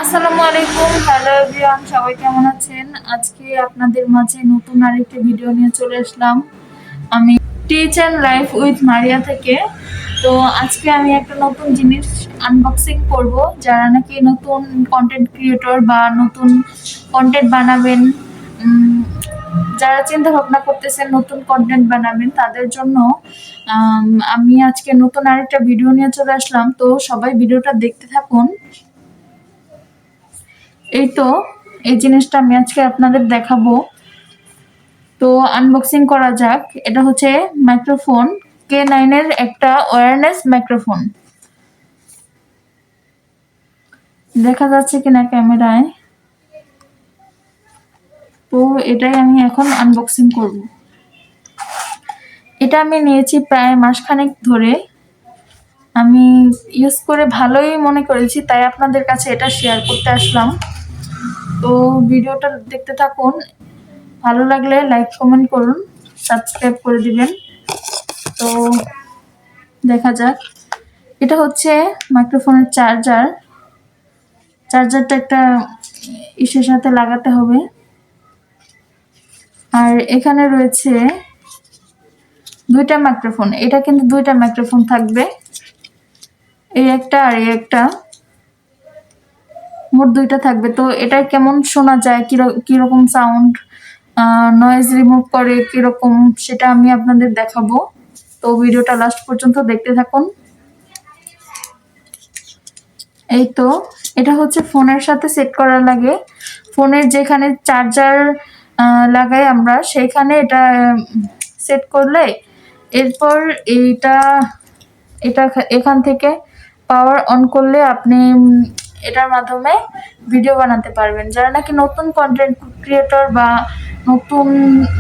আসসালামু আলাইকুম, hello everyone, সবাই কেমন আছেন? আজকে আপনাদের মাঝে নতুন আরেকটি ভিডিও নিয়ে চলে আসলাম আমি টিচ অ্যান্ড লাইফ উইথ মারিয়া থেকে। তো আজকে আমি একটা নতুন জিনিস আনবক্সিং করব। যারা নাকি নতুন কন্টেন্ট ক্রিয়েটর বা নতুন কন্টেন্ট বানাবেন, যারা চিন্তা ভাবনা করতেছেন নতুন কন্টেন্ট বানাবেন, তাদের জন্য আমি আজকে নতুন আরেকটা ভিডিও নিয়ে চলে আসলাম। তো সবাই ভিডিওটা দেখতে থাকুন। এই তো এই জিনিসটা আমি আজকে আপনাদের দেখাবো। তো আনবক্সিং করা যাক। এটা হচ্ছে মাইক্রোফোন, K9 এর একটা ওয়্যারলেস মাইক্রোফোন। দেখা যাচ্ছে কিনা ক্যামেরায়? তো এটাই আমি এখন আনবক্সিং করব। এটা আমি নিয়েছি প্রায় মাসখানেক ধরে। আমি ইউজ করে ভালোই মনে করেছি, তাই আপনাদের কাছে এটা শেয়ার করতে আসলাম। তো ভিডিওটা দেখতে থাকুন, ভালো লাগলে লাইক কমেন্ট করুন, সাবস্ক্রাইব করে দিবেন। তো দেখা যাক। এটা হচ্ছে মাইক্রোফোনের চার্জারটা একটা ইসের সাথে লাগাতে হবে। আর এখানে রয়েছে দুইটা মাইক্রোফোন। এটা কিন্তু দুইটা মাইক্রোফোন থাকবে, এই একটা আর এই একটা, মোট দুইটা থাকবে। তো এটা কেমন শোনা যায়, কিরকম সাউন্ড, নয়েজ রিমুভ করে কিরকম, সেটা আমি আপনাদের দেখাবো। তো ভিডিওটা লাস্ট পর্যন্ত দেখতে থাকুন। এই তো এটা হচ্ছে ফোনের সাথে সেট করা লাগে। ফোনের যেখানে চার্জার লাগাই আমরা, সেখানে এটা সেট করলে এরপর এটা এটা এখান থেকে পাওয়ার অন করলে আপনি এটার মাধ্যমে ভিডিও বানাতে পারবেন। যারা নাকি নতুন কন্টেন্ট ক্রিয়েটর বা নতুন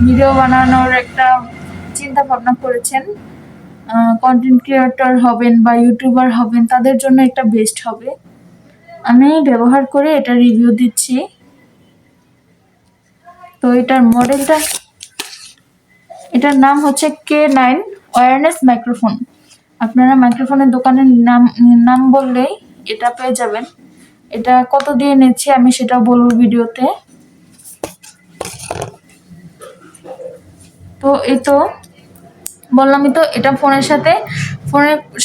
ভিডিও বানানোর একটা চিন্তা ভাবনা করেছেন, কন্টেন্ট ক্রিয়েটর হবেন বা ইউটিউবার হবেন, তাদের জন্য একটা বেস্ট হবে। আমি ব্যবহার করে এটা রিভিউ দিচ্ছি। তো এটার নাম হচ্ছে K9 ওয়্যারলেস মাইক্রোফোন। আপনারা মাইক্রোফোনের দোকানের নাম বললেই এটা পেয়ে যাবেন। এটা কত দিয়ে নিচ্ছি আমি সেটা বলবো ভিডিওতে। তো এই তো বললামই তো, এটা ফোনের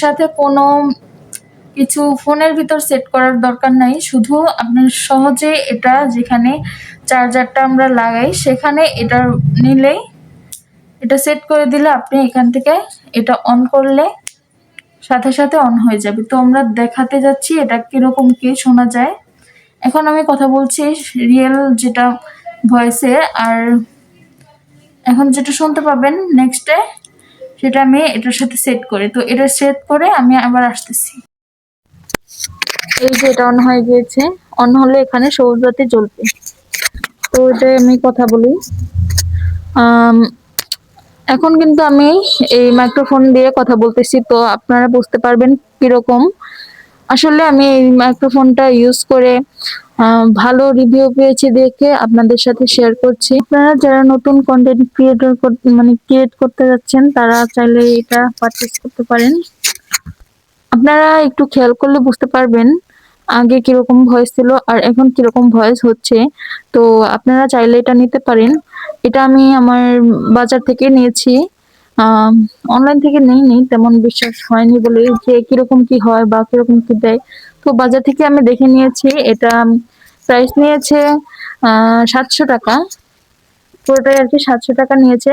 সাথে কোনো কিছু ফোনের ভিতর সেট করার দরকার নাই। শুধু আপনার সহজে এটা যেখানে চার্জারটা আমরা লাগাই সেখানে এটা নিলেই, এটা সেট করে দিলে আপনি এখান থেকে এটা অন করলে সাথে সাথে অন হয়ে যাবে। তো আমরা দেখাতে যাচ্ছি এটা কিরকম কি শোনা যায়। এখন আমি কথা বলছি রিয়েল যেটা ভয়েসে, আর এখন যেটা শুনতে পাবেন নেক্সটে, সেটা আমি এটার সাথে সেট করে, তো এটা সেট করে আমি আবার আসতেছি। এই যে এটা অন হয়ে গিয়েছে। অন হলে এখানে সবুজ বাতি জ্বলবে। তো এটাই আমি কথা বলি। এখন কিন্তু আমি এই মাইক্রোফোন দিয়ে কথা বলতেছি, তো আপনারা বুঝতে পারবেন কিরকম। আসলে আমি এই মাইক্রোফোনটা ইউজ করে ভালো রিভিউ পেয়েছি দেখে আপনাদের সাথে শেয়ার করছি। আপনারা যারা নতুন কন্টেন্ট ক্রিয়েট করতে যাচ্ছেন, তারা চাইলে এটা পারচেজ করতে পারেন। আপনারা একটু খেয়াল করলে বুঝতে পারবেন আগে কিরকম ভয়েস ছিল আর এখন কিরকম ভয়েস হচ্ছে। তো আপনারা চাইলে এটা নিতে পারেন। এটা আমি আমার বাজার থেকে নিয়েছি, অনলাইন থেকে নেইনি, তেমন বিশ্বাস হয়নি বলে যে কিরকম কি হয় বা কিরকম কি দেয়। তো বাজার থেকে আমি দেখে নিয়েছি। এটা প্রাইস নিয়েছে 700 টাকা, পুরোটাই আর কি 700 টাকা নিয়েছে।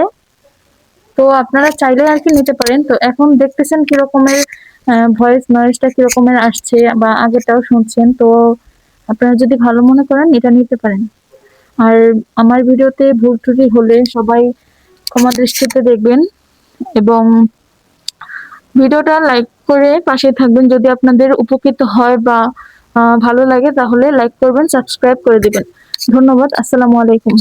তো আপনারা চাইলে আর কি নিতে পারেন। তো এখন দেখতেছেন কিরকমের ভয়েস নয়েজটা কিরকমের আসছে বা আগেটাও শুনছেন। তো আপনারা যদি ভালো মনে করেন এটা নিতে পারেন। আর আমার ভিডিওতে ভুল ত্রুটি হলে সবাই ক্ষমা দৃষ্টিতে দেখবেন এবং ভিডিওটা লাইক করে পাশে থাকবেন। যদি আপনাদের উপকৃত হয় বা ভালো লাগে তাহলে লাইক করবেন, সাবস্ক্রাইব করে দিবেন। ধন্যবাদ। আসসালামু আলাইকুম।